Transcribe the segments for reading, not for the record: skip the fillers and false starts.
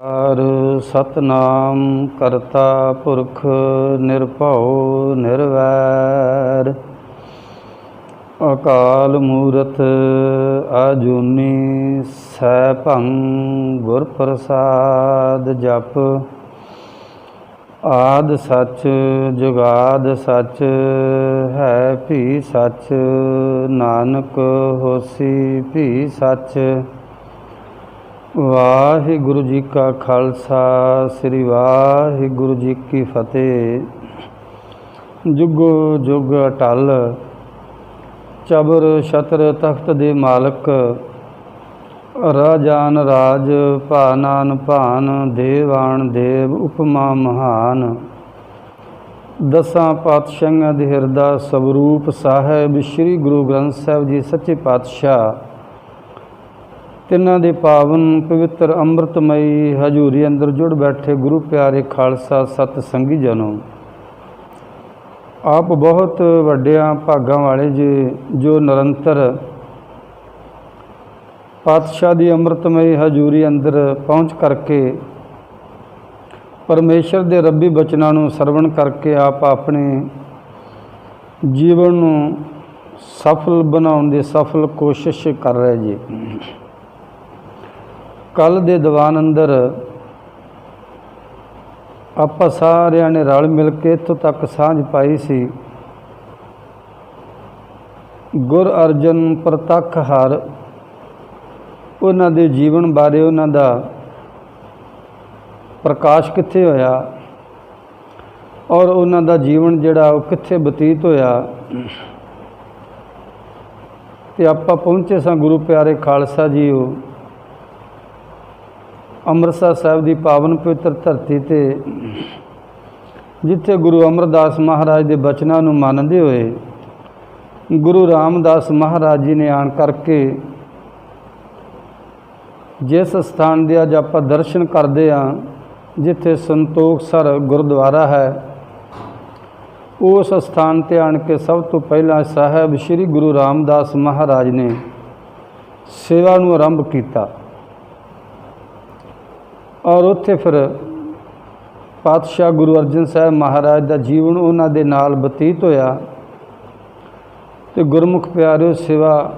ਹਰ ਸਤਨਾਮ ਕਰਤਾ ਪੁਰਖ ਨਿਰਭਉ ਨਿਰਵੈਰ ਅਕਾਲ ਮੂਰਤ ਆਜੂਨੀ ਸੈਭੰ ਗੁਰ ਪ੍ਰਸਾਦ ਜਪ ਆਦ ਸੱਚ ਜੁਗਾਦ ਸੱਚ ਹੈ ਭੀ ਸੱਚ ਨਾਨਕ ਹੋਸੀ ਭੀ ਸੱਚ। ਵਾਹਿਗੁਰੂ ਜੀ ਕਾ ਖਾਲਸਾ ਸ੍ਰੀ ਵਾਹਿਗੁਰੂ ਜੀ ਕੀ ਫਤਿਹ। ਜੁਗੋ ਜੁਗ ਅਟਲ ਚਬਰ ਛਤਰ ਤਖਤ ਦੇ ਮਾਲਕ ਰਾਜਾਨ ਰਾਜ ਭਾਨਾਨ ਭਾਨ ਦੇਵਾਨ ਦੇਵ ਉਪਮਾ ਮਹਾਨ। ਦਸਾਂ ਪਾਤਸ਼ਾਹਾਂ ਦੇ ਹਿਰਦਾ ਸਵਰੂਪ ਸਾਹਿਬ ਸ੍ਰੀ ਗੁਰੂ ਗ੍ਰੰਥ ਸਾਹਿਬ ਜੀ ਸੱਚੇ ਪਾਤਸ਼ਾਹ ਤਿੰਨਾਂ ਦੇ ਪਾਵਨ ਪਵਿੱਤਰ ਅੰਮ੍ਰਿਤਮਈ ਹਜ਼ੂਰੀ ਅੰਦਰ ਜੁੜ ਬੈਠੇ ਗੁਰੂ ਪਿਆਰੇ ਖਾਲਸਾ ਸਤ ਸੰਗੀ ਜਨੋ, ਆਪ ਬਹੁਤ ਵੱਡਿਆਂ ਭਾਗਾਂ ਵਾਲੇ ਜੀ ਜੋ ਨਿਰੰਤਰ ਪਾਤਸ਼ਾਹ ਦੀ ਅੰਮ੍ਰਿਤਮਈ ਹਜ਼ੂਰੀ ਅੰਦਰ ਪਹੁੰਚ ਕਰਕੇ ਪਰਮੇਸ਼ਰ ਦੇ ਰੱਬੀ ਬਚਨਾਂ ਨੂੰ ਸਰਵਣ ਕਰਕੇ ਆਪ ਆਪਣੇ ਜੀਵਨ ਨੂੰ ਸਫਲ ਬਣਾਉਣ ਦੀ ਸਫਲ ਕੋਸ਼ਿਸ਼ ਕਰ ਰਹੇ ਜੀ। ਕੱਲ੍ਹ ਦੇ ਦੀਵਾਨ ਅੰਦਰ ਆਪਾਂ ਸਾਰਿਆਂ ਨੇ ਰਲ ਮਿਲ ਕੇ ਇੱਥੋਂ ਤੱਕ ਸਾਂਝ ਪਾਈ ਸੀ। ਗੁਰ ਅਰਜਨ ਪ੍ਰਤੱਖ ਹਰ, ਉਹਨਾਂ ਦੇ ਜੀਵਨ ਬਾਰੇ, ਉਹਨਾਂ ਦਾ ਪ੍ਰਕਾਸ਼ ਕਿੱਥੇ ਹੋਇਆ ਔਰ ਉਹਨਾਂ ਦਾ ਜੀਵਨ ਜਿਹੜਾ ਉਹ ਕਿੱਥੇ ਬਤੀਤ ਹੋਇਆ। ਤੇ ਆਪਾਂ ਪਹੁੰਚੇ ਸਾਂ ਗੁਰੂ ਪਿਆਰੇ ਖਾਲਸਾ ਜੀ ਉਹ ਅੰਮ੍ਰਿਤਸਰ ਸਾਹਿਬ ਦੀ ਪਾਵਨ ਪਵਿੱਤਰ ਧਰਤੀ 'ਤੇ, ਜਿੱਥੇ ਗੁਰੂ ਅਮਰਦਾਸ ਮਹਾਰਾਜ ਦੇ ਬਚਨਾਂ ਨੂੰ ਮੰਨਦੇ ਹੋਏ ਗੁਰੂ ਰਾਮਦਾਸ ਮਹਾਰਾਜ ਜੀ ਨੇ ਆਣ ਕਰਕੇ ਜਿਸ ਸਥਾਨ ਦੇ ਅੱਜ ਆਪਾਂ ਦਰਸ਼ਨ ਕਰਦੇ ਹਾਂ, ਜਿੱਥੇ ਸੰਤੋਖਸਰ ਗੁਰਦੁਆਰਾ ਹੈ, ਉਸ ਸਥਾਨ 'ਤੇ ਆਣ ਕੇ ਸਭ ਤੋਂ ਪਹਿਲਾਂ ਸਾਹਿਬ ਸ੍ਰੀ ਗੁਰੂ ਰਾਮਦਾਸ ਮਹਾਰਾਜ ਨੇ ਸੇਵਾ ਨੂੰ ਆਰੰਭ ਕੀਤਾ ਔਰ ਉੱਥੇ ਫਿਰ ਪਾਤਸ਼ਾਹ ਗੁਰੂ ਅਰਜਨ ਸਾਹਿਬ ਮਹਾਰਾਜ ਦਾ ਜੀਵਨ ਉਹਨਾਂ ਦੇ ਨਾਲ ਬਤੀਤ ਹੋਇਆ। ਅਤੇ ਗੁਰਮੁਖ ਪਿਆਰਿਓ, ਸੇਵਾ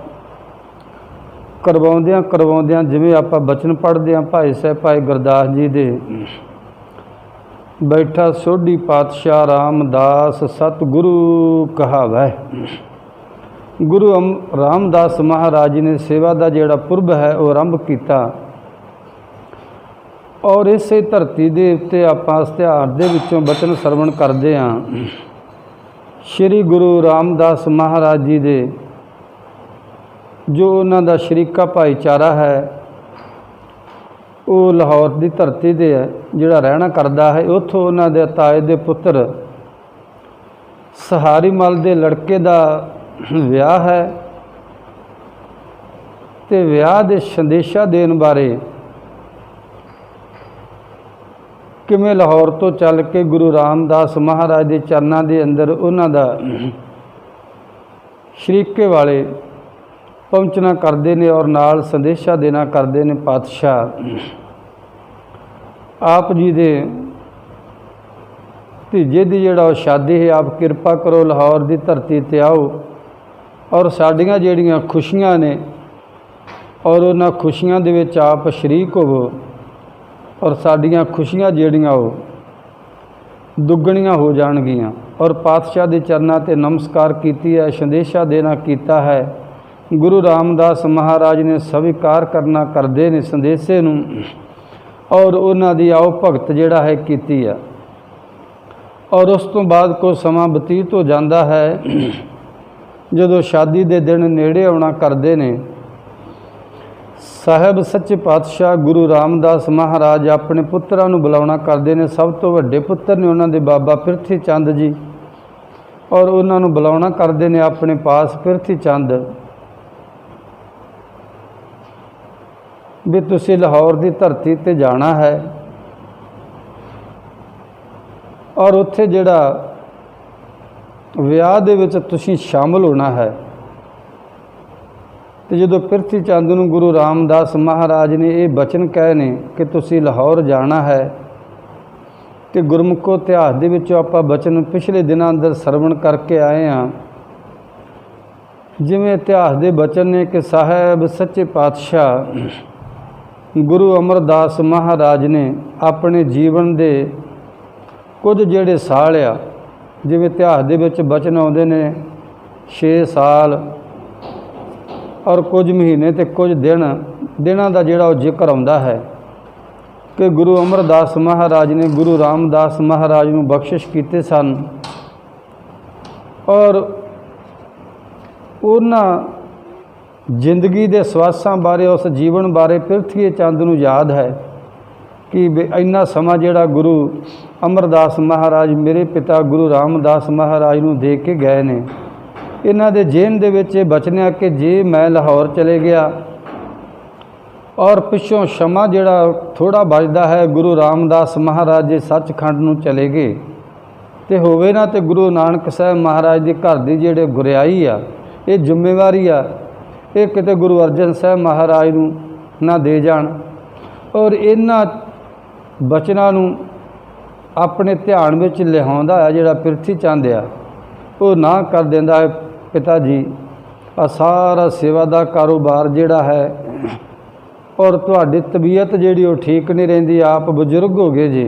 ਕਰਵਾਉਂਦਿਆਂ ਜਿਵੇਂ ਆਪਾਂ ਬਚਨ ਪੜ੍ਹਦੇ ਹਾਂ ਭਾਈ ਸਾਹਿਬ ਭਾਈ ਗੁਰਦਾਸ ਜੀ ਦੇ, ਬੈਠਾ ਸੋਢੀ ਪਾਤਸ਼ਾਹ ਰਾਮਦਾਸ ਸਤਿਗੁਰੂ ਕਹਾਵੈ। ਗੁਰੂ ਰਾਮਦਾਸ ਮਹਾਰਾਜ ਜੀ ਨੇ ਸੇਵਾ ਦਾ ਜਿਹੜਾ ਪੁਰਬ ਹੈ ਉਹ ਆਰੰਭ ਕੀਤਾ ਔਰ ਇਸੇ ਧਰਤੀ ਦੇ ਉੱਤੇ ਆਪਾਂ ਇਸ ਤਿਉਹਾਰ ਦੇ ਵਿੱਚੋਂ ਬਚਨ ਸਰਵਣ ਕਰਦੇ ਹਾਂ। ਸ਼੍ਰੀ ਗੁਰੂ ਰਾਮਦਾਸ ਮਹਾਰਾਜ ਜੀ ਦੇ ਜੋ ਉਹਨਾਂ ਦਾ ਸ਼ਰੀਕਾ ਭਾਈਚਾਰਾ ਹੈ, ਉਹ ਲਾਹੌਰ ਦੀ ਧਰਤੀ 'ਤੇ ਹੈ ਜਿਹੜਾ ਰਹਿਣਾ ਕਰਦਾ ਹੈ। ਉੱਥੋਂ ਉਹਨਾਂ ਦੇ ਤਾਏ ਦੇ ਪੁੱਤਰ ਸਹਾਰੀ ਮਲ ਦੇ ਲੜਕੇ ਦਾ ਵਿਆਹ ਹੈ ਅਤੇ ਵਿਆਹ ਦੇ ਸੰਦੇਸ਼ਾ ਦੇਣ ਬਾਰੇ ਕਿਵੇਂ ਲਾਹੌਰ ਤੋਂ ਚੱਲ ਕੇ ਗੁਰੂ ਰਾਮਦਾਸ ਮਹਾਰਾਜ ਦੇ ਚਰਨਾਂ ਦੇ ਅੰਦਰ ਉਹਨਾਂ ਦਾ ਸ਼ਰੀਕੇ ਵਾਲੇ ਪਹੁੰਚਣਾ ਕਰਦੇ ਨੇ ਔਰ ਨਾਲ ਸੰਦੇਸ਼ਾ ਦੇਣਾ ਕਰਦੇ ਨੇ। ਪਾਤਸ਼ਾਹ ਆਪ ਜੀ ਦੇ ਧੀਜੇ ਦੀ ਜਿਹੜਾ ਉਹ ਸ਼ਾਦੀ ਹੈ, ਆਪ ਕਿਰਪਾ ਕਰੋ ਲਾਹੌਰ ਦੀ ਧਰਤੀ 'ਤੇ ਆਓ ਔਰ ਸਾਡੀਆਂ ਜਿਹੜੀਆਂ ਖੁਸ਼ੀਆਂ ਨੇ ਔਰ ਉਹਨਾਂ ਖੁਸ਼ੀਆਂ ਦੇ ਵਿੱਚ ਆਪ ਸ਼ਰੀਕ ਹੋਵੋ ਔਰ ਸਾਡੀਆਂ ਖੁਸ਼ੀਆਂ ਜਿਹੜੀਆਂ ਉਹ ਦੁੱਗਣੀਆਂ ਹੋ ਜਾਣਗੀਆਂ। ਔਰ ਪਾਤਸ਼ਾਹ ਦੇ ਚਰਨਾਂ 'ਤੇ ਨਮਸਕਾਰ ਕੀਤੀ ਹੈ, ਸੰਦੇਸ਼ਾ ਦੇਣਾ ਕੀਤਾ ਹੈ। ਗੁਰੂ ਰਾਮਦਾਸ ਮਹਾਰਾਜ ਨੇ ਸਵੀਕਾਰ ਕਰਨਾ ਕਰਦੇ ਨੇ ਸੰਦੇਸ਼ੇ ਨੂੰ ਔਰ ਉਹਨਾਂ ਦੀ ਆਓ ਭਗਤ ਜਿਹੜਾ ਹੈ ਕੀਤੀ ਆ। ਔਰ ਉਸ ਤੋਂ ਬਾਅਦ ਕੁਝ ਸਮਾਂ ਬਤੀਤ ਹੋ ਜਾਂਦਾ ਹੈ। ਜਦੋਂ ਸ਼ਾਦੀ ਦੇ ਦਿਨ ਨੇੜੇ ਆਉਣਾ ਕਰਦੇ ਨੇ, ਸਾਹਿਬ ਸੱਚੇ ਪਾਤਸ਼ਾਹ ਗੁਰੂ ਰਾਮਦਾਸ ਮਹਾਰਾਜ ਆਪਣੇ ਪੁੱਤਰਾਂ ਨੂੰ ਬੁਲਾਉਣਾ ਕਰਦੇ ਨੇ। ਸਭ ਤੋਂ ਵੱਡੇ ਪੁੱਤਰ ਨੇ ਉਹਨਾਂ ਦੇ ਬਾਬਾ ਪ੍ਰਿਥੀ ਚੰਦ ਜੀ ਔਰ ਉਹਨਾਂ ਨੂੰ ਬੁਲਾਉਣਾ ਕਰਦੇ ਨੇ ਆਪਣੇ ਪਾਸ ਪ੍ਰਿਥੀ ਚੰਦ ਵੀ ਤੁਸੀਂ ਲਾਹੌਰ ਦੀ ਧਰਤੀ 'ਤੇ ਜਾਣਾ ਹੈ ਔਰ ਉੱਥੇ ਜਿਹੜਾ ਵਿਆਹ ਦੇ ਵਿੱਚ ਤੁਸੀਂ ਸ਼ਾਮਲ ਹੋਣਾ ਹੈ। तो जो प्रिथी चंद नूं गुरु रामदास महाराज ने ये बचन कहे ने कि तुसी लाहौर जाना है, तो गुरमुखो इतिहास दे विचों आपां बचन पिछले दिनां अंदर सरवण करके आए हाँ। जिवें इतिहास दे बचन ने कि साहब सच्चे पातशाह गुरु अमरदास महाराज ने अपने जीवन दे कुछ जिहड़े साल आ, जिवें इतिहास दे विच बचन आउंदे ने 6 साल और कुछ महीने ते कुछ दिनां दा जिहड़ा जिक्र आउंदा है कि गुरु अमरदास महाराज ने गुरु रामदास महाराज नूं बख्शिश कीते सन। और उन्हां जिंदगी दे स्वासां बारे, उस जीवन बारे प्रिथी चंद नूं याद है कि इन्ना समा जिहड़ा गुरु अमरदास महाराज मेरे पिता गुरु रामदास महाराज नूं दे के गए ने, इन्हां दे जेहन दे विच बचनिया कि जे मैं लाहौर चले गया और पिछों क्षमा जिहड़ा थोड़ा बचदा है, गुरु रामदास महाराज जे सचखंड नूं चले गए तो होवे ना तो गुरु नानक साहब महाराज के घर की जिहड़े गुरियाई आ, ये जिम्मेवारी आ, ये किते गुरु अर्जन साहब महाराज नूं ना दे जाण। और इन्हां बचनां नूं अपने ध्यान में लिहाउंदा है जिहड़ा प्रिथी चंद आ, वो ना कर दिंदा है पिता जी आ सारा सेवा दा कारोबार जिहड़ा है, और तुहाडी तबीयत जिहड़ी वो ठीक नहीं रहिंदी, आप बजुर्ग हो गए जी,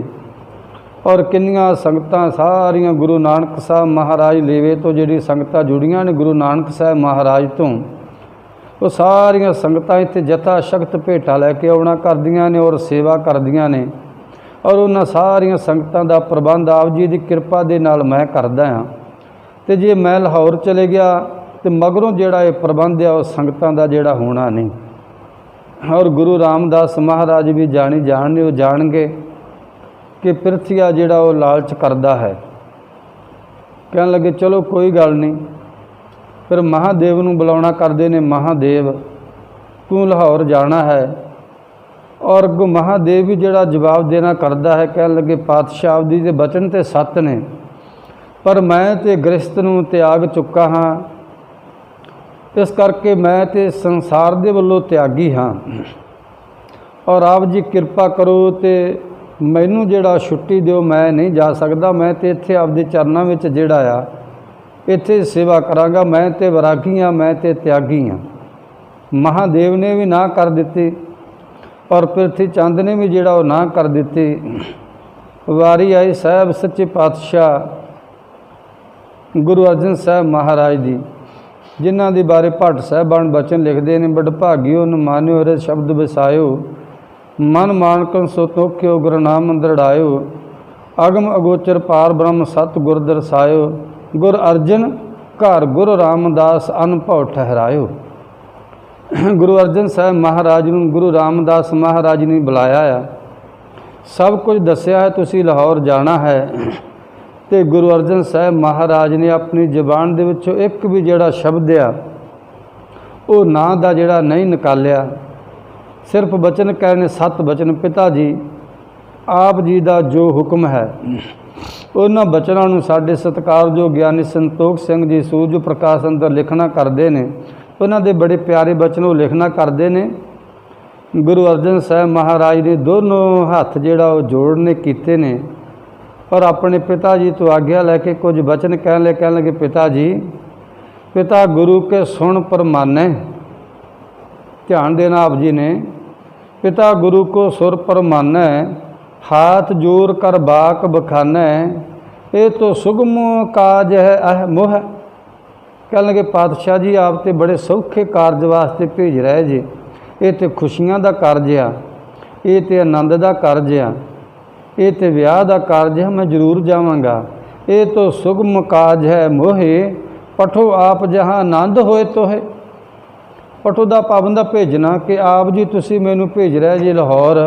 और किन्नियां संगतां सारियां गुरु नानक साहब महाराज लेवे तो जिहड़ी संगतां जुड़ियां ने गुरु नानक साहब महाराज तो, वो सारियां संगतां इत्थे जथा शक्त भेटा लैके आउणा करदियां ने और सेवा करदियां ने। और उन्हां सारियां संगतां दा प्रबंध आप जी की किरपा दे नाल मैं करदा हां। तो जे मैं लाहौर चले गया तो मगरों जिहड़ा ये प्रबंध आ संगतां दा जिहड़ा होना नहीं। और गुरु रामदास महाराज भी जाणगे, वो जाणगे कि प्रिथिया जिहड़ा वो लालच करदा है। कहन लगे चलो कोई गल नहीं, फिर महादेव नूं बुलाउणा करदे ने, महादेव तूं लाहौर जाना है। और अगों महादेव भी जिहड़ा जवाब देना करदा है, कहन लगे पातशाह दी दे बचन ते सत्य ने, पर मैं ते गृहस्थ नूं त्याग चुका हाँ, इस करके मैं ते संसार दे वल्लों त्यागी हाँ। और आप जी किरपा करो तो मैनू जिहड़ा छुट्टी दिओ, मैं नहीं जा सकदा, मैं तो इत्थे आपदे चरनां विच जिहड़ा आ इत्थे सेवा करांगा, मैं तो वैरागी हाँ, मैं तो त्यागी हाँ। महादेव ने भी ना कर दित्ती और प्रिथी चंद ने भी जिहड़ा वो ना कर दित्ती। वारी आई साहब सच्चे पातशाह गुरु अर्जन साहब महाराज दी, जिन्हां दे बारे भट्ट साहिबान बचन लिखते हैं, बड़भागियो न मान्यो रे शब्द वसायो, मन मानकन सो तोख्यो गुर नाम दृढ़ायो, अगम अगोचर पार ब्रह्म सत गुर दरसायो, गुर अर्जन घर गुरु रामदास अनभव ठहरायो। गुरु अर्जन साहब महाराज नूं गुरु रामदास महाराज ने बुलाया आ, सब कुछ दस्या है, तुसी लाहौर जाना है। तो गुरु अर्जन साहब महाराज ने अपनी जबान दे विचों एक भी जिहड़ा शब्द आ वो ना दा जिहड़ा नहीं निकालिया, सिर्फ बचन कहने सत बचन पिता जी आप जी का जो हुक्म है। उन्हां बचनां नूं साडे सत्कारयोग ज्ञानी संतोख सिंह जी सूरज प्रकाश अंदर लिखना करते हैं, उन्हां दे बड़े प्यारे बचन वो लिखना करते हैं। गुरु अर्जन साहब महाराज ने दोनों हाथ जिहड़ा वो जोड़ने कीते ने और अपने पिता जी तो आग्ञा लैके कुछ बचन कहन लगे पिता जी, पिता गुरु के सुन पर माने, ध्यान देना आप जी ने, पिता गुरु को सुर पर माने, हाथ जोर कर बाक बखाने, ये तो सुगम काज है अह मोह। कहने लगे पातशाह जी आप तो बड़े सौखे कारज वास्ते भेज रहे जी, ये तो खुशियां दा कारज आ, ये तो आनंद दा कारज आ, ये तो विआह का कारज है, मैं जरूर जावांगा, ये तो सुगम काज है मोहे, पठो आप जहाँ आनंद होए तो है। पठो का पाबंदा भेजना कि आप जी तुसी मैनू भेज रहे जी लाहौर,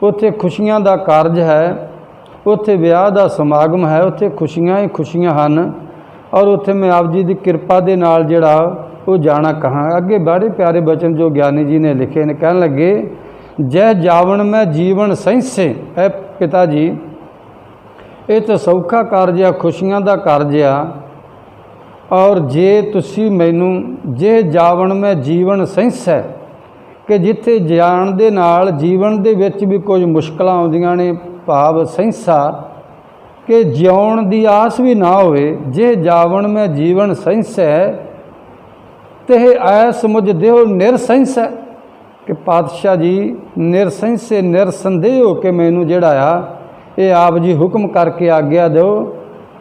उत्थे खुशियां का कारज है, उत्थे विआह का समागम है, उत्थे खुशियां ही खुशियां हैं और उत्थे मैं आप जी की किरपा दे नाल जिहड़ा वो जाना कहाँ। अगे बड़े प्यारे बचन जो ज्ञानी जी ने लिखे ने, कहन लगे जय जावन में जीवन सहिंसे है पिता जी, ये तो सौखा कारज आ, खुशियां का कारज आ, और जे तुसी मैनू जे जावण मैं जीवन सहिंस है कि जिथे जाण दे नाल जीवन दे विच भी कुछ मुश्किलां आउंदियां ने, भाव सहिंसा कि जिउण दी आस भी ना होवे। जे जावण मैं जीवन सहिंस है ते ऐस मुझ देहो निरसहिंस है कि पातशाह जी निरसहिंस से निरसंदेह हो के मैनू जिहड़ा आ ये आप जी हुक्म करके आग्या दो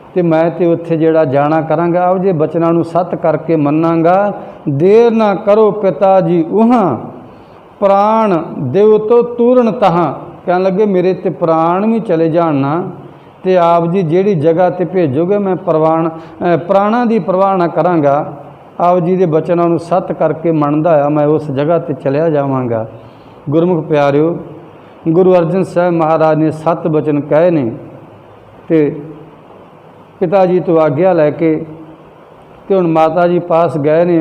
तो मैं तो उत्थे जिहड़ा जाना करांगा, आप जे बचनां नूं सत करके मन्नांगा। देर ना करो पिता जी उहाँ प्राण देव तो तूरन तहाँ, कहन लगे मेरे ते प्राण भी चले जाना तो आप जी जिहड़ी जगह ते भेजोगे मैं प्राणा की परवाह ना करांगा। आप जी के बचनों नूं सत करके मनदा आ मैं उस जगह ते चलिया जावांगा। गुरमुख प्यारिओ, गुरु अर्जन साहब महाराज ने 7 बचन कहे ने ते पिता जी तो आग्या लैके ते हुण माता जी पास गए ने।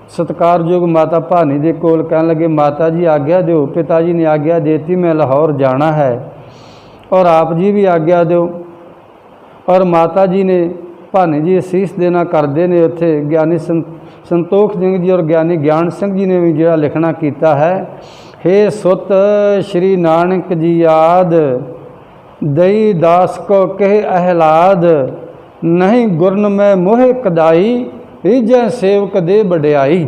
सत्कारयोग माता भानी दे कोल कहन लगे माता जी आग्या दो। पिता जी ने आग्या देती, मैं लाहौर जाना है और आप जी भी आग्या दो। और माता जी ने भानी जी असीस देना करते ने। उत्थे ज्ञानी संतोख सिंह जी और ज्ञानी ज्ञान सिंह जी ने भी जिहड़ा लिखना कीता है, हे सुत श्री नानक जी याद दई दास को कहे अहलाद, नहीं गुरन में मोहे कदाई रिझै सेवक दे बड़ियाई।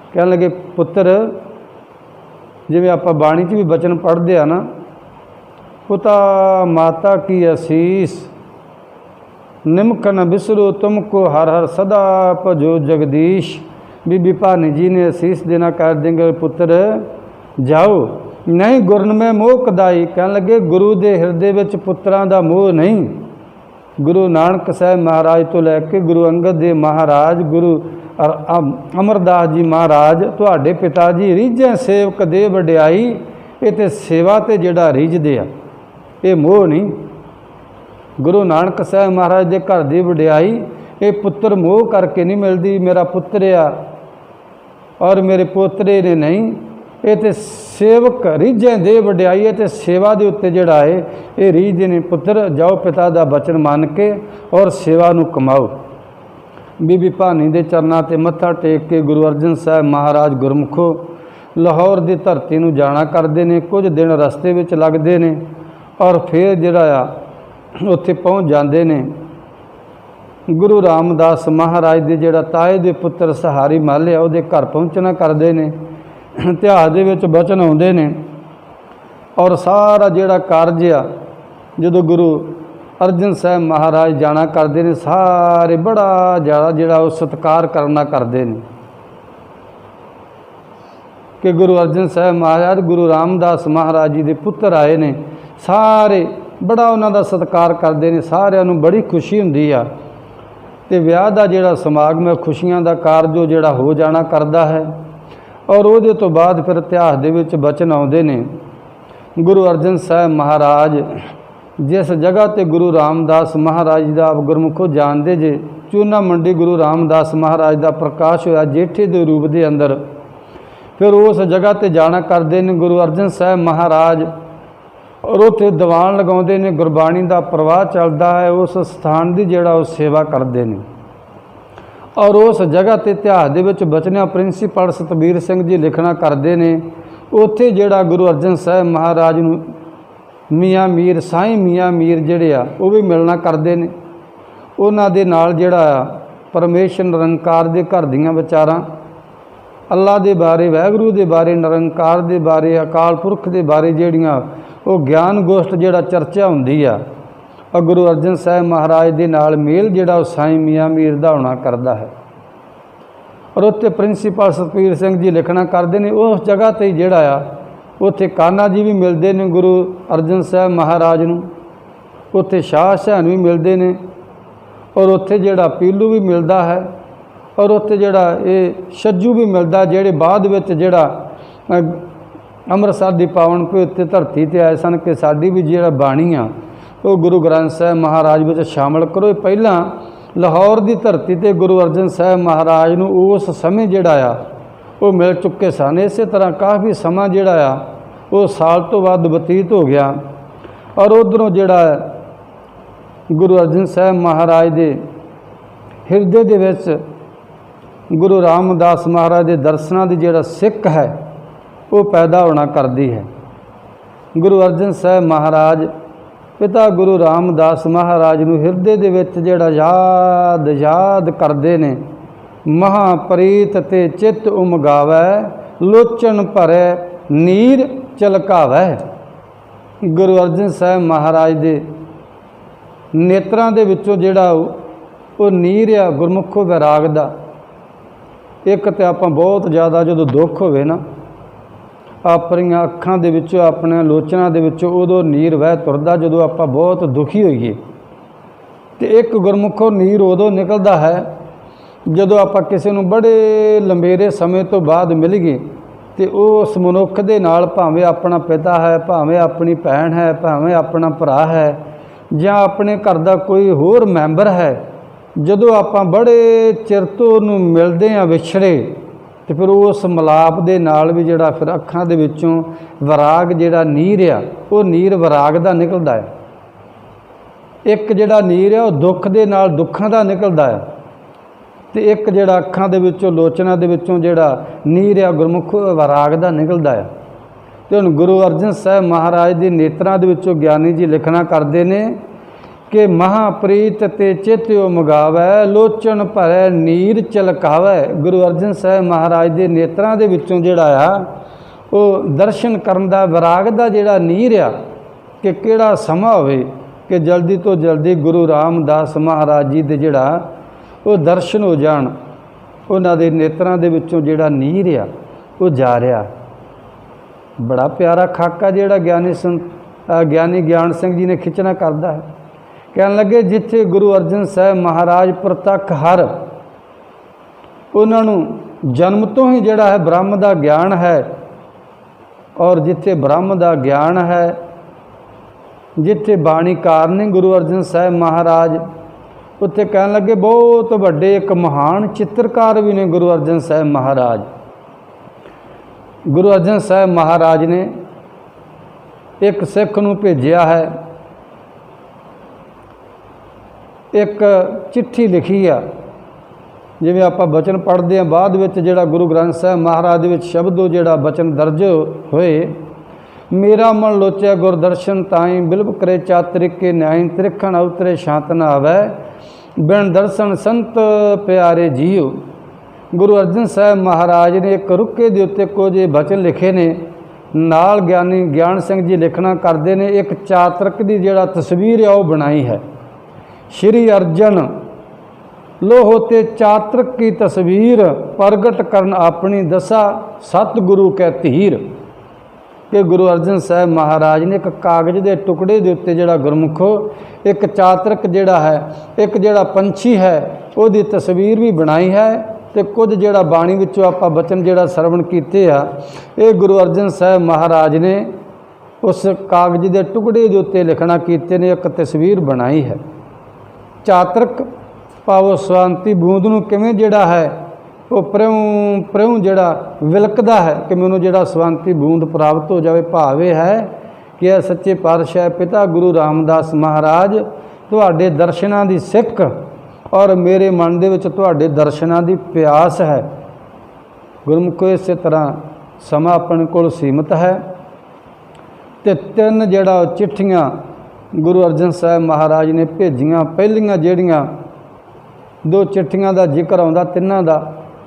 कहन लगे पुत्र जिवें आपां बाणी च भी बचन पढ़दे आ ना, पुता माता की असीस निमक न बिसरो तुमको हर हर सदा भजो जगदीश। बीबी भानी जी ने असीस देना कर देंगे पुत्र जाओ, नहीं गुरन में मोह कदाई। कहन लगे गुरु के हिरदे विच पुत्रां दा मोह नहीं। गुरु नानक साहब महाराज तो लैके गुरु अंगद देव महाराज, गुरु अमरदास जी महाराज तुहाडे पिता जी रीझै सेवक दे वडियाई, ये तो सेवा ते जिहड़ा रीझदे आ, ये मोह नहीं। गुरु नानक साहब महाराज के घर की वडियाई ये पुत्र मोह करके नहीं मिलती, मेरा पुत्र आ और मेरे पोतरे ने नहीं। ये तो सेवक रीझै दे वडियाई, ये तो सेवा के उत्ते जिहड़ा है ये रीझदे ने। पुत्र जाओ पिता का बचन मान के और सेवा नूं कमाओ। बीबी भानी दे चरनां ते मत्था टेक के गुरु अर्जन साहब महाराज गुरमुखो लाहौर की धरती नूं जाना करते हैं। कुछ दिन रस्ते विच लगते हैं और फिर जिहड़ा आ उत्थे पहुँच जाते हैं। गुरु रामदास महाराज के जिहड़ा ताए दे पुत्र सहारी मालिया उहदे घर पहुँचना करते हैं। इतिहास दे विच बचन आउंदे ने और सारा जिहड़ा कारज आ जदों गुरु अर्जन साहब महाराज जाना करते हैं, सारे बड़ा ज़्यादा जिहड़ा वो सत्कार करना करते हैं कि गुरु अर्जन साहब महाराज गुरु रामदास महाराज जी के पुत्र आए ने। सारे बड़ा उन्हों का सत्कार करते हैं, सारिਆਂ ਨੂੰ बड़ी खुशी हुंदी आ ते विआह दा जिहड़ा समागम है खुशियां दा कारज वो जिहड़ा हो जाना करदा है। और उहदे तो बाद फिर इतिहास दे विच बचन आउंदे ने। गुरु अर्जन साहब महाराज जिस जगह ते गुरु रामदास महाराज दा आप गुरमुखो जानते जे, चूना मंडी गुरु रामदास महाराज दा प्रकाश होया जेठे दे रूप दे अंदर। फिर उस जगह ते जाना करते हैं गुरु अर्जन साहब महाराज और उत्थे दीवान लगाउंदे ने, गुरबाणी का प्रवाह चलता है, उस स्थान की जिहड़ा वो सेवा करते हैं। और उस जगह ते इतिहास दे विच बचनिया प्रिंसीपल सतबीर सिंह जी लिखना करते हैं, उत्थे जिहड़ा गुरु अर्जन साहब महाराज नूं मियाँ मीर साईं मियाँ मीर जिहड़े आ वो भी मिलना करते हैं। उन्हां दे नाल जिहड़ा परमेश्वर निरंकार दे घर दीयां विचारां, अल्लाह दे बारे, वाहिगुरू दे बारे, निरंकार दे बारे, अकाल पुरख दे बारे जिहड़ियां वो ज्ञान गोष्ठ जिहड़ा चर्चा हुंदी आ, और गुरु अर्जन साहब महाराज के नाल मेल जिहड़ा साईं मियाँ मीर दा होना करदा है। और उत्ते प्रिंसीपल सतबीर सिंह जी लिखना करते हैं, उस जगह ते जिहड़ा आ उत्थे कान्हा जी भी मिलते हैं गुरु अर्जन साहब महाराज नूं, उत्थे शाह हुसैन भी मिलते हैं और उत्थे जिहड़ा पीलू भी मिलता है और उत्थे जिहड़ा ये छज्जू भी मिलता, जिहड़े बाद विच जिहड़ा अमृतसर की पावन पवित्र धरती ते आए सन कि साडी भी जिहड़ा बाणी आ वो गुरु ग्रंथ साहब महाराज विच शामिल करो। पहलां लाहौर की धरती ते गुरु अर्जन साहब महाराज नूं उस समय जिहड़ा आ वो मिल चुके सन। इस तरह काफ़ी समा जिहड़ा आ वो साल तो वध बतीत हो गया और उधरों जिहड़ा गुरु अर्जन साहब महाराज दे ਹਿਰਦੇ ਦੇ ਵਿੱਚ गुरु रामदास महाराज के दर्शनों की जिहड़ा सिक है वो पैदा होना करती है। गुरु अर्जन साहब महाराज पिता गुरु रामदास महाराज नूं हिरदे दे विच जिहड़ा याद याद करते ने, महाप्रीत ते चित उमगावै, लोचन भरे नीर चलकावै। गुरु अर्जन साहब महाराज के नेत्रां दे विचों जिहड़ा वो नीर आ गुरमुखो वैराग दा। एक तो आप बहुत ज़्यादा जो दुख होवे ना, अपन अखां दे विचों अपने लोचना दे विचों उदों नीर वह तुरदा जो आप बहुत दुखी होईए। तो एक गुरमुखों नीर उदों निकलता है जदों आप किसी नूं बड़े लंबेरे समय तो बाद मिल गए तो उस मनुख दे नाल भावें अपना पिता है, भावें अपनी भैन है, भावें अपना भरा है, जां अपने घर का कोई होर मैंबर है, जदों आप बड़े चिर तो उन्होंने मिलते हैं विछड़े तो फिर उस मिलाप के नाल भी जिहड़ा फिर अखां दे विचों वराग जिहड़ा नीर आ वो नीर वराग दा निकलदा है। एक जिहड़ा नीर आ वो दुख दे नाल दुखां दा निकलदा है, तो एक जिहड़ा अखां दे विचों लोचना दे विचों जिहड़ा नीर आ गुरमुख वराग दा निकलदा है। तो हुण गुरु अर्जन साहब महाराज दे नेत्रां दे विचों ज्ञानी जी लिखना करते हैं कि महाप्रीत ते चित उमगावै, लोचन भरे नीर चलकावै। गुरु अर्जन साहब महाराज के नेत्रां दे विचों जिहड़ा आ वो दर्शन करन दा वराग दा जिहड़ा नीर आ कि किहड़ा समा होवे कि जल्दी तो जल्दी गुरु रामदास महाराज जी दे जिहड़ा वो दर्शन हो जाण। उन्हां दे नेत्रां दे विचों जिहड़ा नीर आ वो जा रहा। बड़ा प्यारा खाका जिहड़ा ज्ञानी ज्ञान सिंह जी ने खिंचना करदा है। कहन लगे जिथे गुरु अर्जन साहब महाराज प्रतख हर, उन्होंने जन्म तो ही जिहड़ा है ब्रह्म का ज्ञान है, और जिथे ब्रह्म का ज्ञान है, जिथे बाणी कारनी गुरु अर्जन साहब महाराज, उत्थे कहन लगे बहुत वड्डे एक महान चित्रकार भी ने गुरु अर्जन साहब महाराज। गुरु अर्जन साहब महाराज ने एक सिख नूं भेजिया है, एक चिट्ठी लिखी आ, जिवें आप बचन पढ़ते हैं बाद विच जिहड़ा गुरु ग्रंथ साहब महाराज दे विच शब्द जिहड़ा बचन दर्ज होए, मेरा मन लोचै गुरदर्शन ताई, बिलब करे चातरिक के न्याय, त्रिखण अवतरे शांत न आवै, बिन दर्शन संत प्यारे जीओ। गुरु अर्जन साहब महाराज ने एक रुके दे उत्ते कुछ बचन लिखे ने, नाल ज्ञानी ज्ञान सिंह जी लिखना करते हैं। एक चातरिक की जिहड़ा तस्वीर है वह बनाई है। श्री अर्जन लोहो ते चातरिक की तस्वीर, प्रगट करन अपनी दशा सतगुरु कै धीर। कि गुरु अर्जन साहब महाराज ने एक कागज़ के टुकड़े के उत्ते जिहड़ा गुरमुखो एक चातरिक जिहड़ा है, एक जिहड़ा पंछी है उसकी तस्वीर भी बनाई है। तो कुछ जिहड़ा बाणी विचों आपां बचन जिहड़ा सरवण कीते आ, ये गुरु अर्जन साहब महाराज ने उस कागज़ के टुकड़े के उत्ते लिखना कीते ने, एक तस्वीर बनाई है। चातरिक भावो स्वांति बूंद नूं किवें जिहड़ा है वो प्रऊं प्रऊं जिहड़ा विलकदा है कि मैनूं जिहड़ा स्वांति बूंद प्राप्त हो जाए। भावे है कि यह सच्चे पातशाह पिता गुरु रामदास महाराज तुहाडे दर्शनां दी सिक और मेरे मन दे विच तुहाडे दर्शनां दी प्यास है। गुरमुखो इस तरह समा अपने कोल सीमित है। ते तीन जिहड़ा चिट्ठियां गुरु अर्जन साहब महाराज ने भेजियां, पहलियां जिहड़ियां दो चिट्ठियां का जिक्र आउंदा तिन्हां दा,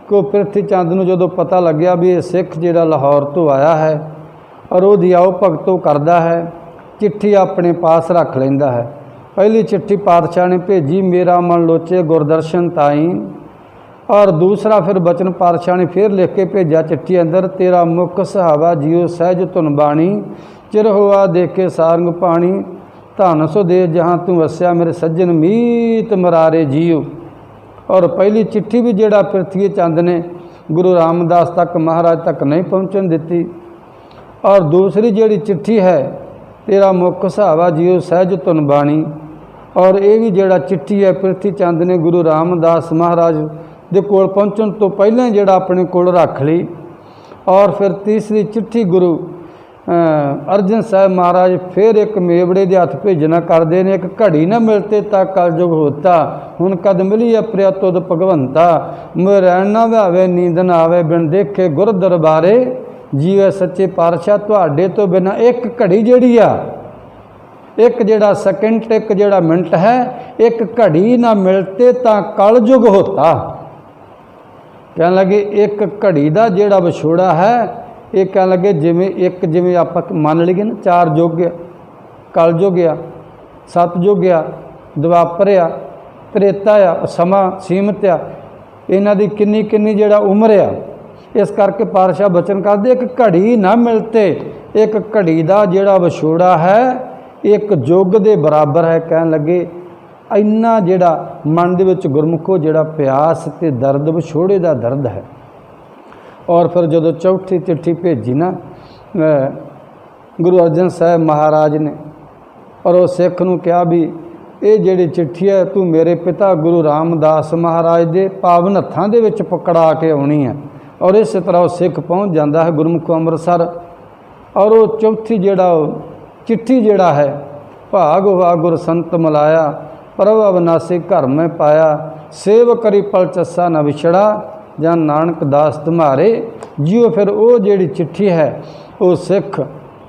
को पृथ्वी चंद नूं जदों पता लग्या भी ये सिख जिहड़ा लाहौर तो आया है और वो आओ भगतों करदा है, चिट्ठी अपने पास रख लैंदा है। पहली चिट्ठी पातशाह ने भेजी, मेरा मन लोचे गुरदर्शन ताई, और दूसरा फिर बचन पातशाह ने फिर लिख के भेजा चिट्ठी अंदर, तेरा मुख सहावा जियो सहज धुन बाणी, चिर होआ देखे सारंग पाणी, धन सो दे जहाँ तू वस्या मेरे सज्जन मीत मरारे जियो। और पहली चिट्ठी भी जिहड़ा पृथ्वी चंद ने गुरु रामदास तक महाराज तक नहीं पहुँचन दिती, और दूसरी जिहड़ी चिट्ठी है तेरा मुख सहावा जियो सहज धुन बाणी, और ये भी जिहड़ा चिट्ठी है पृथ्वी चंद ने गुरु रामदास महाराज दे कोल पहुँचण तो पहले जिहड़ा अपने कोल रख ली। और फिर तीसरी चिट्ठी गुरु अर्जन साहब महाराज फिर एक मेवड़े के हथ भेजना करते हैं, एक घड़ी न मिलते ता कलयुग होता, हुण कद मिली अप्रिया तुद भगवंता, मोह रैन ना भावे नींद न आवे, बिन देखे गुर दरबारे, जीवे सच्चे पातशाह तुहाडे तो बिना। एक घड़ी जिहड़ी आ, एक जिहड़ा सेकंड, एक जिहड़ा मिनट है, एक घड़ी ना मिलते ता कलयुग होता। कहन लगे एक घड़ी का जिहड़ा विछोड़ा है, ये कह लगे जिमें एक जिमें आप मान लीए ना 4 युग आ, कलयुग आ, सतयुग आ, द्वापर आ, त्रेता आ, समा सीमित आ, इन्हां दी किन्नी किन्नी जिहड़ा उम्र आ। इस करके पातशाह बचन करदे एक घड़ी ना मिलते, एक घड़ी का जिहड़ा विछोड़ा है एक युग दे बराबर है। कहन लगे इन्ना जिहड़ा मन दे विच गुरमुखो जिहड़ा प्यास ते दर्द विछोड़े दा दर्द है। और फिर जो चौथी चिट्ठी भेजी ना गुरु अर्जन साहब महाराज ने, और उस सिख नूं कहा भी ये जिहड़ी चिट्ठी है तू मेरे पिता गुरु रामदास महाराज के पावन हत्थां दे विच पकड़ा के आउणी है। और इस तरह वो सिख पहुँच जाता है गुरमुख अमृतसर। और वो चौथी जिहड़ा चिट्ठी जिहड़ा है, भाग हुआ गुर संत मिलाया, प्रभ अविनाशी घर में पाया, सेव करी पल चस्सा न विछड़ा, जां नानक दास तुम्हारे जियो। फिर वो जिहड़ी चिट्ठी है वो सिख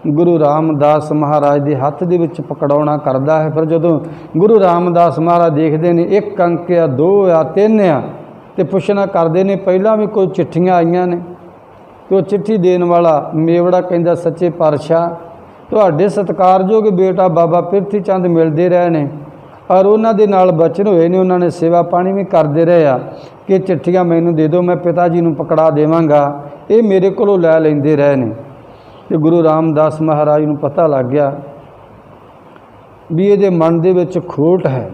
गुरु रामदास महाराज के हत्थ दे विच पकड़ाउणा करदा है। फिर जदों गुरु रामदास महाराज देखते हैं 1 अंक आ, 2 आ, 3 आ, तो पुछना करते हैं पहलां भी कोई चिट्ठियां आईयां ने। तो चिट्ठी देण वाला मेवड़ा कहंदा सच्चे पातशाह तुहाडे सत्कारयोग बेटा बाबा पिरथी चंद मिलते रहे ने, और उन्होंने नाल बचन होए ने, उन्होंने सेवा पानी भी करते रहे आ कि चिट्ठियां मैनूं दे दो, मैं पिता जी नूं पकड़ा देवांगा। ये मेरे कोलों लै लैंदे रहे ने। ते गुरु रामदास महाराज नूं पता लग गया भी ये मन दे विच खोट है।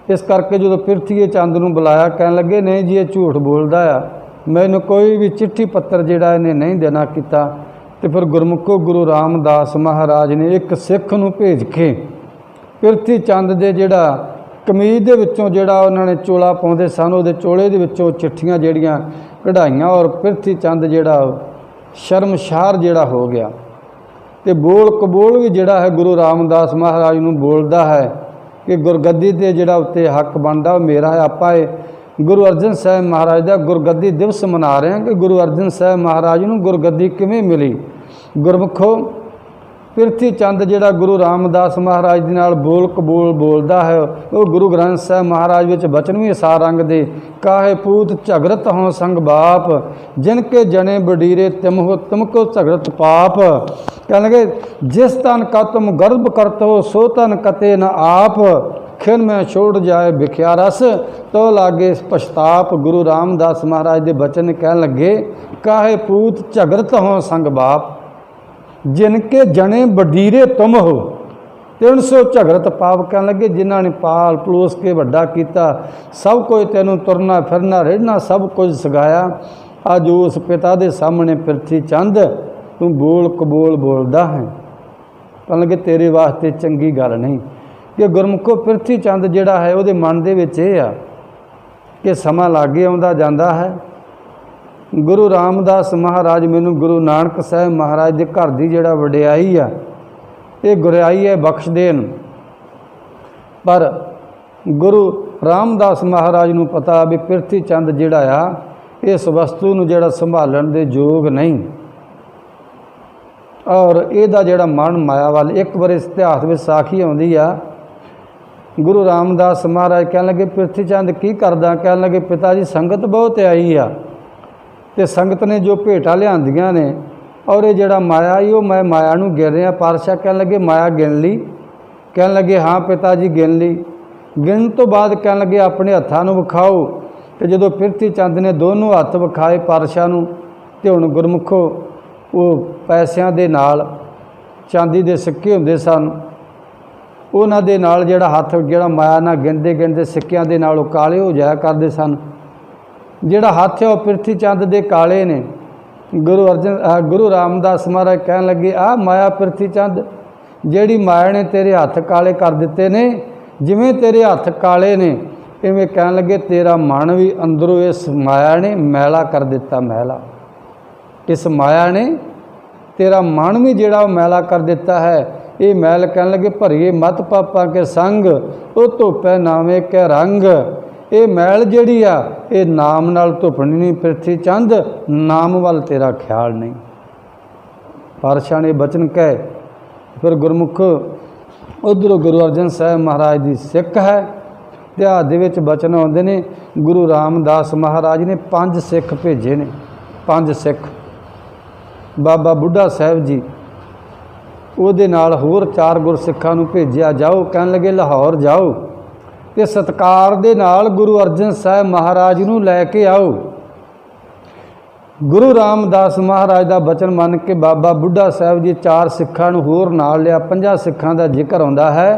इस करके जो पिरथीए चंद नूं बुलाया, कहन लगे नहीं जी ये झूठ बोलदा आ, मैनूं कोई भी चिट्ठी पत्र जिहड़ा इहने नहीं देना कीता। ते फिर गुरमुखो गुरु रामदास महाराज ने एक सिख नूं भेज के पिरथी चंद दे जिहड़ा कमीज दे विचों जिहड़ा उन्होंने चोला पाउंदे सन, उहदे चोले दे विचों चिट्ठियां जिहड़ियां कढ़ाइयां, और पिरथी चंद जिहड़ा शर्मशार जिहड़ा हो गया। तो बोल कबूल भी जिहड़ा है गुरु रामदास महाराज नूं बोलदा है कि गुरगद्दी ते जिहड़ा उत्ते हक बनदा मेरा है। आपां गुरु अर्जन साहब महाराज का गुरगद्दी दिवस मना रहे हैं कि गुरु अर्जन साहब महाराज नूं गुरगद्दी किवें मिली। गुरमुखो पिरथी चंद जिहड़ा गुरु रामदास महाराज दे नाल बोल कबूल बोलदा है, वो गुरु ग्रंथ साहब महाराज विच बचन भी इसा रंग दे, काहे पूत झगड़त हों संग बाप, जिनके जने बडीरे तिम हो तुमको झगड़त पाप। कहने लगे जिस तन का तुम गर्भ करत हो सो तन कते न आप, खिन में छोड़ जाए भिख्या रस तो लागे पछताप। गुरु रामदास महाराज दे बचन कहन लगे काहे पूत झगड़त हों संग बाप, जिनके जने बडीरे तुम हो, 300 झगड़त पाप। कहन लगे जिन्हों ने पाल पलोस के वड्डा किया, सब कुछ तेनों तुरना फिरना रहना सब कुछ सिखाया, अज उस पिता के सामने पिरथी चंद तू बोल कबूल बोलदा है। कहन लगे तेरे वास्ते चंगी गल नहीं। कि गुरमुखो पिरथी चंद जिहड़ा है वो मन दे विच इह आ कि समा लागे आउंदा जांदा है। गुरु रामदास महाराज मैनू गुरु नानक साहब महाराज के घर की जिहड़ा वडियाई आ, ये गुरियाई है बख्श देन, पर गुरु रामदास महाराज नूं पता भी पिरथी चंद जिहड़ा आ इस वस्तु नूं जिहड़ा संभालण दे योग नहीं, और इहदा जिहड़ा मन माया वाल। एक बार इस इतिहास में साखी आउंदी आ, गुरु रामदास महाराज कहन लगे पिरथी चंद की करदा? कहन लगे पिता जी संगत बहुत आई आ, ते संगत ने जो भेटा लियांदियां ने, और ये जिहड़ा माया ही वो मैं माया नूं गिन रहा। पातशाह कहन लगे माया गिन ली? कहन लगे हाँ पिता जी गिन ली। गिन तो बाद कहन लगे अपने हत्थां नूं विखाओ। तो जदों पिरथी चंद ने दोनों हत्थ विखाए पातशाह नूं, ते हुण गुरमुखो वो पैसिਆਂ ਦੇ ਨਾਲ चांदी ਦੇ सिक्के हुंदे सन, उन्हां दे नाल जिहड़ा हत्थ जिहड़ा माया नाल गिनदे गिनदे सिक्किਆਂ ਦੇ ਨਾਲ ਉਹ काले हो जाया करदे सन। जिहड़ा हत्थ है वह पिरथी चंद दे काले ने। गुरु रामदास महाराज कहन लगे आ माया पिरथी चंद, जिहड़ी माया ने तेरे हत्थ काले कर दिते ने, जिवें तेरे हत्थ काले ने इवें कहन लगे तेरा मन भी अंदरों इस माया ने मैला कर दिता। मैला इस माया ने तेरा मन भी जिहड़ा मैला कर दिता है। ये मैल कहन लगे भरीए मत पापा के संग, वो धोपै नावे कै रंग। ये मैल जिहड़ी आ ये नाम नाल धुपनी नहीं। पृथ्वी चंद नाम वाल तेरा ख्याल नहीं। पातशाह ने बचन कह फिर गुरमुख उधरों गुरु अर्जन साहब महाराज की सिख है। इतिहास दे विच बचन आउंदे ने गुरु रामदास महाराज ने 5 सिख भेजे ने। 5 सिख बाबा बुढ़ा साहब जी ਉਹਦੇ ਨਾਲ ਹੋਰ 4 ਗੁਰਸਿੱਖਾਂ ਨੂੰ ਭੇਜਿਆ। ਜਾਓ ਕਹਿਣ ਲੱਗੇ ਲਾਹੌਰ ਜਾਓ ਤੇ ਸਤਕਾਰ ਦੇ ਨਾਲ ਗੁਰੂ ਅਰਜਨ ਸਾਹਿਬ ਮਹਾਰਾਜ ਨੂੰ ਲੈ ਕੇ ਆਓ। ਗੁਰੂ ਰਾਮਦਾਸ ਮਹਾਰਾਜ ਦਾ ਬਚਨ ਮੰਨ ਕੇ ਬਾਬਾ ਬੁੱਢਾ ਸਾਹਿਬ ਜੀ 4 ਸਿੱਖਾਂ ਨੂੰ ਹੋਰ ਨਾਲ ਲਿਆ। 50 ਸਿੱਖਾਂ ਦਾ ਜ਼ਿਕਰ ਆਉਂਦਾ ਹੈ।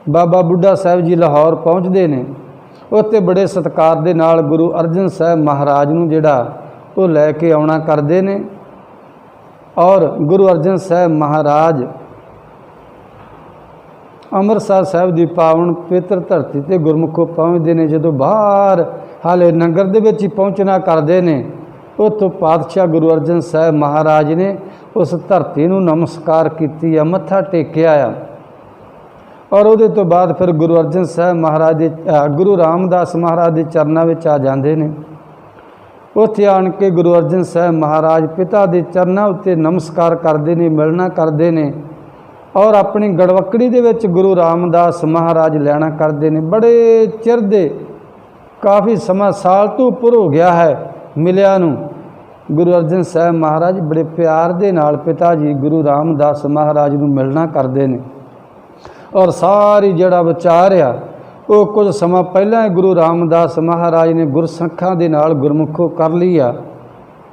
ਬਾਬਾ ਬੁੱਢਾ ਸਾਹਿਬ ਜੀ ਲਾਹੌਰ ਪਹੁੰਚਦੇ ਨੇ। ਉੱਥੇ ਬੜੇ ਸਤਿਕਾਰ ਦੇ ਨਾਲ ਗੁਰੂ ਅਰਜਨ ਸਾਹਿਬ ਮਹਾਰਾਜ ਨੂੰ ਜਿਹੜਾ ਉਹ ਲੈ ਕੇ ਆਉਣਾ ਕਰਦੇ ਨੇ। और गुरु अर्जन साहब महाराज ਅੰਮ੍ਰਿਤਸਰ ਸਾਹਿਬ ਦੀ ਪਾਵਨ ਪਵਿੱਤਰ ਧਰਤੀ ਤੇ ਗੁਰਮੁਖੋਂ ਪਹੁੰਚਦੇ ਨੇ। ਜਦੋਂ ਬਾਹਰ ਹਾਲੇ ਨੰਗਰ ਦੇ ਵਿੱਚ ਹੀ ਪਹੁੰਚਣਾ ਕਰਦੇ ਨੇ, ਉੱਥੋਂ ਪਾਤਸ਼ਾਹ ਗੁਰੂ ਅਰਜਨ ਸਾਹਿਬ ਮਹਾਰਾਜ ਨੇ ਉਸ ਧਰਤੀ ਨੂੰ ਨਮਸਕਾਰ ਕੀਤੀ ਆ, ਮੱਥਾ ਟੇਕਿਆ ਆ। ਔਰ ਉਹਦੇ ਤੋਂ ਬਾਅਦ ਫਿਰ ਗੁਰੂ ਅਰਜਨ ਸਾਹਿਬ ਮਹਾਰਾਜ ਦੇ ਗੁਰੂ ਰਾਮਦਾਸ ਮਹਾਰਾਜ ਦੇ ਚਰਨਾਂ ਵਿੱਚ ਆ ਜਾਂਦੇ ਨੇ। ਉੱਥੇ ਆਣ ਕੇ ਗੁਰੂ ਅਰਜਨ ਸਾਹਿਬ ਮਹਾਰਾਜ ਪਿਤਾ ਦੇ ਚਰਨਾਂ ਉੱਤੇ ਨਮਸਕਾਰ ਕਰਦੇ ਨੇ, ਮਿਲਣਾ ਕਰਦੇ ਨੇ। ਔਰ ਆਪਣੀ ਗੜਵੱਕੜੀ ਦੇ ਵਿੱਚ ਗੁਰੂ ਰਾਮਦਾਸ ਮਹਾਰਾਜ ਲੈਣਾ ਕਰਦੇ ਨੇ। ਬੜੇ ਚਿਰ ਦੇ ਕਾਫੀ ਸਮਾਂ ਸਾਲ ਤੋਂ ਉੱਪਰ ਹੋ ਗਿਆ ਹੈ ਮਿਲਿਆ ਨੂੰ। ਗੁਰੂ ਅਰਜਨ ਸਾਹਿਬ ਮਹਾਰਾਜ ਬੜੇ ਪਿਆਰ ਦੇ ਨਾਲ ਪਿਤਾ ਜੀ ਗੁਰੂ ਰਾਮਦਾਸ ਮਹਾਰਾਜ ਨੂੰ ਮਿਲਣਾ ਕਰਦੇ ਨੇ। ਔਰ ਸਾਰੀ ਜਿਹੜਾ ਵਿਚਾਰ ਆ ਉਹ ਕੁਝ ਸਮਾਂ ਪਹਿਲਾਂ ਗੁਰੂ ਰਾਮਦਾਸ ਮਹਾਰਾਜ ਨੇ ਗੁਰਸਿੱਖਾਂ ਦੇ ਨਾਲ ਗੁਰਮੁਖੋਂ ਕਰ ਲਈ ਆ।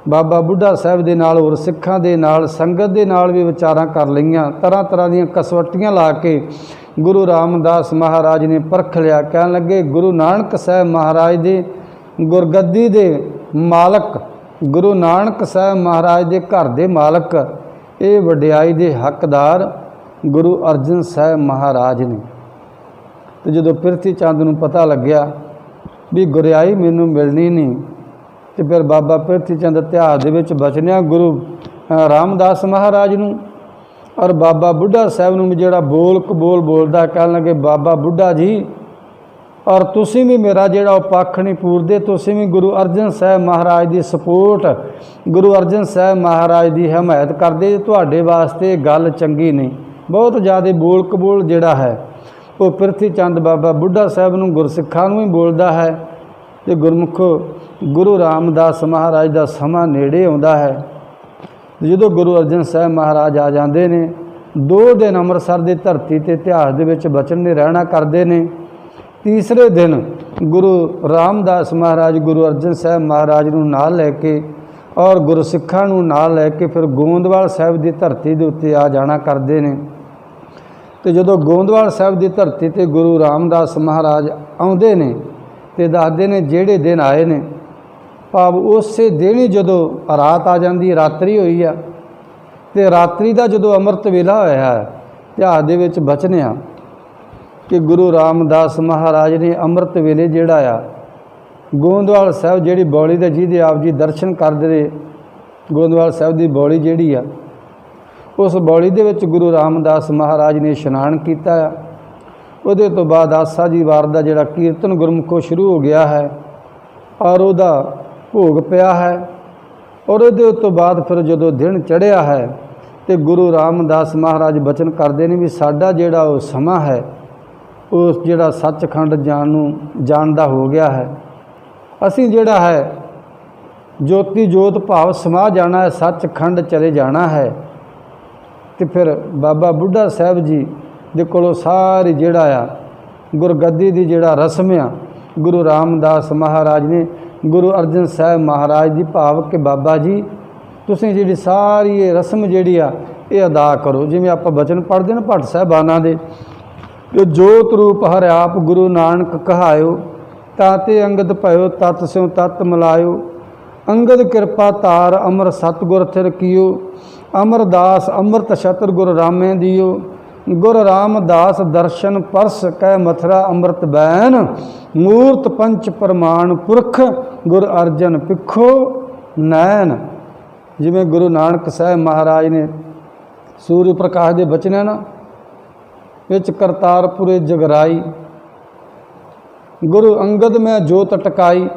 ਬਾਬਾ ਬੁੱਢਾ ਸਾਹਿਬ ਦੇ ਨਾਲ ਹੋਰ ਸਿੱਖਾਂ ਦੇ ਨਾਲ ਸੰਗਤ ਦੇ ਨਾਲ ਵੀ ਵਿਚਾਰਾਂ ਕਰ ਲਈਆਂ। ਤਰ੍ਹਾਂ ਤਰ੍ਹਾਂ ਦੀਆਂ ਕਸਵੱਟੀਆਂ ਲਾ ਕੇ ਗੁਰੂ ਰਾਮਦਾਸ ਮਹਾਰਾਜ ਨੇ ਪਰਖ ਲਿਆ। ਕਹਿਣ ਲੱਗੇ ਗੁਰੂ ਨਾਨਕ ਸਾਹਿਬ ਮਹਾਰਾਜ ਦੇ ਗੁਰਗੱਦੀ ਦੇ ਮਾਲਕ, ਗੁਰੂ ਨਾਨਕ ਸਾਹਿਬ ਮਹਾਰਾਜ ਦੇ ਘਰ ਦੇ ਮਾਲਕ, ਇਹ ਵਡਿਆਈ ਦੇ ਹੱਕਦਾਰ ਗੁਰੂ ਅਰਜਨ ਸਾਹਿਬ ਮਹਾਰਾਜ ਨੇ। ਤੇ ਜਦੋਂ ਪ੍ਰਿਥੀ ਚੰਦ ਨੂੰ ਪਤਾ ਲੱਗਿਆ ਵੀ ਗੁਰਿਆਈ ਮੈਨੂੰ ਮਿਲਣੀ ਨਹੀਂ, ਤੇ ਫਿਰ ਬਾਬਾ ਪ੍ਰਿਥੀ ਚੰਦ ਇਤਿਹਾਸ ਦੇ ਵਿੱਚ ਬਚਨਿਆ ਗੁਰੂ ਰਾਮਦਾਸ ਮਹਾਰਾਜ ਨੂੰ ਔਰ ਬਾਬਾ ਬੁੱਢਾ ਸਾਹਿਬ ਨੂੰ ਜਿਹੜਾ ਬੋਲ ਕਬੋਲ ਬੋਲਦਾ। ਕਹਿਣ ਲੱਗੇ ਬਾਬਾ ਬੁੱਢਾ ਜੀ ਔਰ ਤੁਸੀਂ ਵੀ ਮੇਰਾ ਜਿਹੜਾ ਉਹ ਪੱਖ ਨਹੀਂ ਪੂਰਦੇ, ਤੁਸੀਂ ਵੀ ਗੁਰੂ ਅਰਜਨ ਸਾਹਿਬ ਮਹਾਰਾਜ ਦੀ ਸਪੋਰਟ, ਗੁਰੂ ਅਰਜਨ ਸਾਹਿਬ ਮਹਾਰਾਜ ਦੀ ਹਮਾਇਤ ਕਰਦੇ। ਤੁਹਾਡੇ ਵਾਸਤੇ ਗੱਲ ਚੰਗੀ ਨਹੀਂ। ਬਹੁਤ ਜ਼ਿਆਦਾ ਬੋਲ ਕਬੋਲ ਜਿਹੜਾ ਹੈ ਉਹ ਪ੍ਰਿਥੀ ਚੰਦ ਬਾਬਾ ਬੁੱਢਾ ਸਾਹਿਬ ਨੂੰ ਗੁਰਸਿੱਖਾਂ ਨੂੰ ਹੀ ਬੋਲਦਾ ਹੈ। ਅਤੇ ਗੁਰਮੁਖੋ ਗੁਰੂ ਰਾਮਦਾਸ ਮਹਾਰਾਜ ਦਾ ਸਮਾਂ ਨੇੜੇ ਆਉਂਦਾ ਹੈ। ਜਦੋਂ ਗੁਰੂ ਅਰਜਨ ਸਾਹਿਬ ਮਹਾਰਾਜ ਆ ਜਾਂਦੇ ਨੇ, 2 ਦਿਨ ਅੰਮ੍ਰਿਤਸਰ ਦੀ ਧਰਤੀ 'ਤੇ ਇਤਿਹਾਸ ਦੇ ਵਿੱਚ ਬਚਨ ਨੇ ਰਹਿਣਾ ਕਰਦੇ ਨੇ। ਤੀਸਰੇ ਦਿਨ ਗੁਰੂ ਰਾਮਦਾਸ ਮਹਾਰਾਜ ਗੁਰੂ ਅਰਜਨ ਸਾਹਿਬ ਮਹਾਰਾਜ ਨੂੰ ਨਾਲ ਲੈ ਕੇ ਔਰ ਗੁਰਸਿੱਖਾਂ ਨੂੰ ਨਾਲ ਲੈ ਕੇ ਫਿਰ ਗੋਂਦਵਾਲ ਸਾਹਿਬ ਦੀ ਧਰਤੀ ਦੇ ਉੱਤੇ ਆ ਜਾਣਾ ਕਰਦੇ ਨੇ। ਅਤੇ ਜਦੋਂ ਗੋਂਦਵਾਲ ਸਾਹਿਬ ਦੀ ਧਰਤੀ 'ਤੇ ਗੁਰੂ ਰਾਮਦਾਸ ਮਹਾਰਾਜ ਆਉਂਦੇ ਨੇ ਅਤੇ ਦੱਸਦੇ ਨੇ ਜਿਹੜੇ ਦਿਨ ਆਏ ਨੇ, ਭਾਵ ਉਸੇ ਦਿਨ ਹੀ ਜਦੋਂ ਰਾਤ ਆ ਜਾਂਦੀ, ਰਾਤਰੀ ਹੋਈ ਆ, ਅਤੇ ਰਾਤਰੀ ਦਾ ਜਦੋਂ ਅੰਮ੍ਰਿਤ ਵੇਲਾ ਹੋਇਆ ਇਤਿਹਾਸ ਦੇ ਵਿੱਚ ਬਚਨਿਆ ਕਿ ਗੁਰੂ ਰਾਮਦਾਸ ਮਹਾਰਾਜ ਨੇ ਅੰਮ੍ਰਿਤ ਵੇਲੇ ਜਿਹੜਾ ਆ ਗੋਂਦਵਾਲ ਸਾਹਿਬ ਜਿਹੜੀ ਬੌਲੀ ਦਾ ਜਿਹਦੇ ਆਪ ਜੀ ਦਰਸ਼ਨ ਕਰਦੇ, ਗੋਂਦਵਾਲ ਸਾਹਿਬ ਦੀ ਬੌਲੀ ਜਿਹੜੀ ਆ ਉਸ ਬੌਲੀ ਦੇ ਵਿੱਚ ਗੁਰੂ ਰਾਮਦਾਸ ਮਹਾਰਾਜ ਨੇ ਇਸ਼ਨਾਨ ਕੀਤਾ ਆ। ਉਹਦੇ ਤੋਂ ਬਾਅਦ ਆਸਾ ਜੀ ਵਾਰ ਦਾ ਜਿਹੜਾ ਕੀਰਤਨ ਗੁਰਮੁਖੋਂ ਸ਼ੁਰੂ ਹੋ ਗਿਆ ਹੈ ਔਰ ਉਹਦਾ ਭੋਗ ਪਿਆ ਹੈ। ਔਰ ਉਹਦੇ ਤੋਂ ਬਾਅਦ ਫਿਰ ਜਦੋਂ ਦਿਨ ਚੜ੍ਹਿਆ ਹੈ ਅਤੇ ਗੁਰੂ ਰਾਮਦਾਸ ਮਹਾਰਾਜ ਬਚਨ ਕਰਦੇ ਨੇ ਵੀ ਸਾਡਾ ਜਿਹੜਾ ਉਹ ਸਮਾਂ ਹੈ ਉਸ ਜਿਹੜਾ ਸੱਚਖੰਡ ਜਾਣ ਦਾ ਹੋ ਗਿਆ ਹੈ। ਅਸੀਂ ਜਿਹੜਾ ਹੈ ਜੋਤੀ ਜੋਤ ਭਾਵ ਸਮਾ ਜਾਣਾ ਹੈ, ਸੱਚਖੰਡ ਚਲੇ ਜਾਣਾ ਹੈ। ਅਤੇ ਫਿਰ ਬਾਬਾ ਬੁੱਢਾ ਸਾਹਿਬ ਜੀ ਦੇ ਕੋਲੋਂ ਸਾਰੀ ਜਿਹੜਾ ਆ ਗੁਰਗੱਦੀ ਦੀ ਜਿਹੜਾ ਰਸਮ ਆ ਗੁਰੂ ਰਾਮਦਾਸ ਮਹਾਰਾਜ ਨੇ ਗੁਰੂ ਅਰਜਨ ਸਾਹਿਬ ਮਹਾਰਾਜ ਦੀ ਭਾਵ ਕਿ ਬਾਬਾ ਜੀ ਤੁਸੀਂ ਜਿਹੜੀ ਸਾਰੀ ਇਹ ਰਸਮ ਜਿਹੜੀ ਆ ਇਹ ਅਦਾ ਕਰੋ। ਜਿਵੇਂ ਆਪਾਂ ਬਚਨ ਪੜ੍ਹਦੇ ਨਾ ਭੱਟ ਸਾਹਿਬਾਨਾਂ ਦੇ, ਜੋ ਜੋਤ ਰੂਪ ਹਰਿ ਆਪ ਗੁਰੂ ਨਾਨਕ ਕਹਾਇਓ, ਤਾਤੇ ਅੰਗਦ ਭਇਓ ਤਤ ਸਿਉ ਤਤ ਮਿਲਾਇਓ, ਅੰਗਦ ਕਿਰਪਾ ਧਾਰ ਅਮਰ ਸਤਿਗੁਰ ਥਿਰ ਕੀਓ, ਅਮਰਦਾਸ ਅੰਮ੍ਰਿਤ ਛਤਰ ਗੁਰ ਰਾਮੇ ਦਿਓ, ਗੁਰ ਰਾਮਦਾਸ ਦਰਸ਼ਨ ਪਰਸ ਕਹਿ ਮਥੁਰਾ ਅੰਮ੍ਰਿਤ ਬੈਨ, ਮੂਰਤ ਪੰਚ ਪ੍ਰਮਾਣ ਪੁਰਖ ਗੁਰ ਅਰਜਨ ਪਿੱਖੋ ਨੈਨ। जिवें गुरु नानक साहब महाराज ने सूर्य प्रकाश के बचन ना विच करतारपुरे जगराई, गुरु अंगद में जोत टकाई।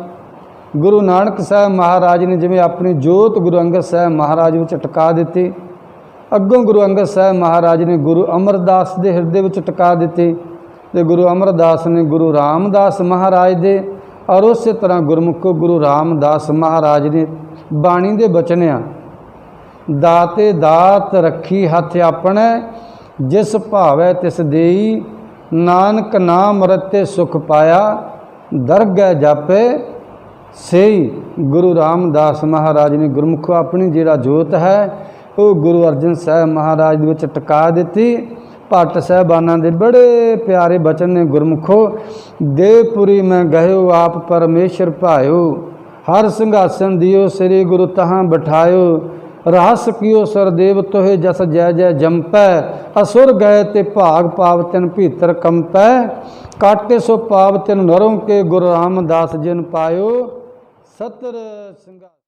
गुरु नानक साहब महाराज ने जिवें अपनी जोत गुरु अंगद साहब महाराज विच टका दिती, अगों गुरु अंगद साहब महाराज ने गुरु अमरदास के हिरदे विच टका दिते, ते गुरु अमरदास ने गुरु रामदास महाराज दे, और उस तरह गुरमुखो गुरु रामदास महाराज ने बाणी दे बचनिया दाते दात रखी हथ अपने, जिस भावै तिस देई, नानक नाम रते सुख पाया, दरगह जापे सेई। गुरु रामदास महाराज ने गुरमुखो अपनी जिहड़ा जोत है वो गुरु अर्जन साहब महाराज दे विच टका दिती। भट्ट साहबाना दे बड़े प्यारे बचन ने गुरमुखो, देवपुरी में गयो आप परमेश्वर भायो, हर सिंघासन दियो श्री गुरु तहां बिठायो, रहस कियो सरदेव तोहे जस जय जय जंपै, असुर गए ते भाग पावतन भीतर कंपै, काटे सो पावतन नरों के गुरु रामदास जिन पायो, सतर सिंघा।